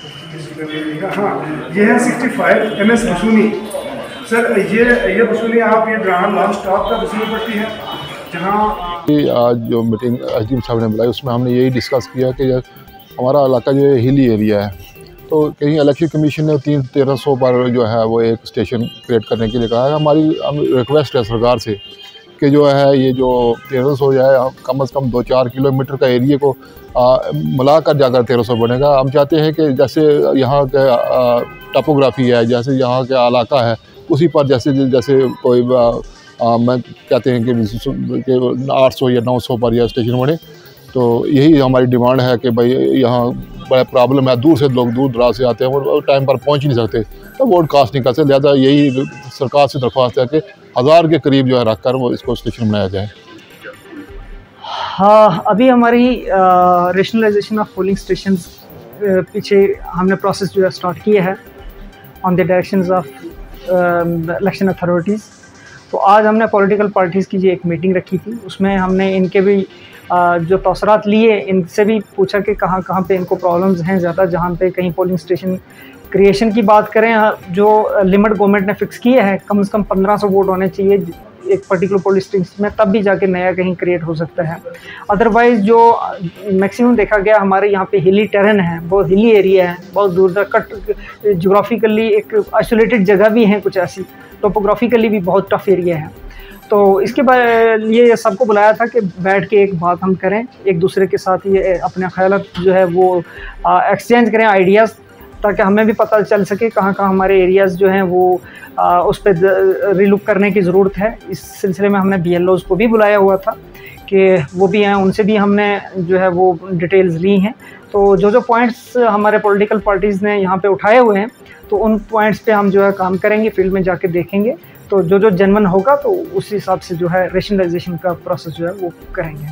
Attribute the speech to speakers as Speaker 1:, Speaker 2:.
Speaker 1: हाँ, ये है 65 MS बसूनी। सर ये बसूनी आप ये ड्राहन लॉन्च टॉप का बसूनी पड़ती है, जहाँ
Speaker 2: आज जो मीटिंग एसडीएम साहब ने बुलाई उसमें हमने यही डिस्कस किया कि हमारा इलाका जो है हिली एरिया है, तो कहीं इलेक्शन कमीशन ने 1300 पर जो है वो एक स्टेशन क्रिएट करने के लिए कहा है। हमारी रिक्वेस्ट है सरकार से कि जो है ये जो 1300 जो है कम से कम 2-4 किलोमीटर का एरिया को मिलाकर जाकर 1300 बनेगा। हम चाहते हैं कि जैसे यहाँ के टोपोग्राफी है, जैसे यहाँ का इलाका है, उसी पर जैसे जैसे कोई मैं कहते हैं कि 800 या 900 पर यह स्टेशन बने। तो यही हमारी डिमांड है कि भाई यहाँ बड़ा प्रॉब्लम है, दूर से लोग दूर दराज से आते हैं और टाइम पर पहुँच नहीं सकते, तो वोट कास्ट नहीं कर सकते। लिहाजा यही सरकार से दरख्वास्त है कि 1000 के करीब जो है रख कर वो इसको स्टेशन बनाया जाए।
Speaker 3: हाँ, अभी हमारी रेशनलाइजेशन ऑफ पोलिंग स्टेशन पीछे हमने प्रोसेस जो है स्टार्ट किया है on the directions of election authorities. तो आज हमने पॉलिटिकल पार्टीज़ की जो एक मीटिंग रखी थी, उसमें हमने इनके भी जो तौसरात लिए, इनसे भी पूछा कि कहाँ कहाँ पे इनको प्रॉब्लम्स हैं ज़्यादा, जहाँ पे कहीं पोलिंग स्टेशन क्रिएशन की बात करें, जो लिमिट गवर्नमेंट ने फ़िक्स किया है कम से कम 1500 वोट होने चाहिए एक पर्टिकुलर पोलिंग स्टेशन में, तब भी जाके नया कहीं क्रिएट हो सकता है। अदरवाइज़ जो मैक्सिमम देखा गया हमारे यहाँ पे हिली टेरेन है, बहुत हिली एरिया है, बहुत दूर तक कट जोग्राफिकली एक आइसोलेटेड जगह भी हैं कुछ ऐसी, टोपोग्राफिकली भी बहुत टफ एरिया है। तो इसके बाद ये सबको बुलाया था कि बैठ के एक बात हम करें, एक दूसरे के साथ ये अपने ख्यालात जो है वो एक्सचेंज करें आइडियाज़, ताकि हमें भी पता चल सके कहाँ कहाँ हमारे एरियाज़ जो हैं वो उस पर रिलुक करने की ज़रूरत है। इस सिलसिले में हमने BLOs को भी बुलाया हुआ था कि वो भी हैं, उनसे भी हमने जो है वो डिटेल्स ली हैं। तो जो पॉइंट्स हमारे पॉलिटिकल पार्टीज़ ने यहाँ पे उठाए हुए हैं, तो उन पॉइंट्स पे हम जो है काम करेंगे, फील्ड में जाके देखेंगे, तो जो जेन्युइन होगा तो उस हिसाब से जो है रेशनलाइजेशन का प्रोसेस जो है वो करेंगे।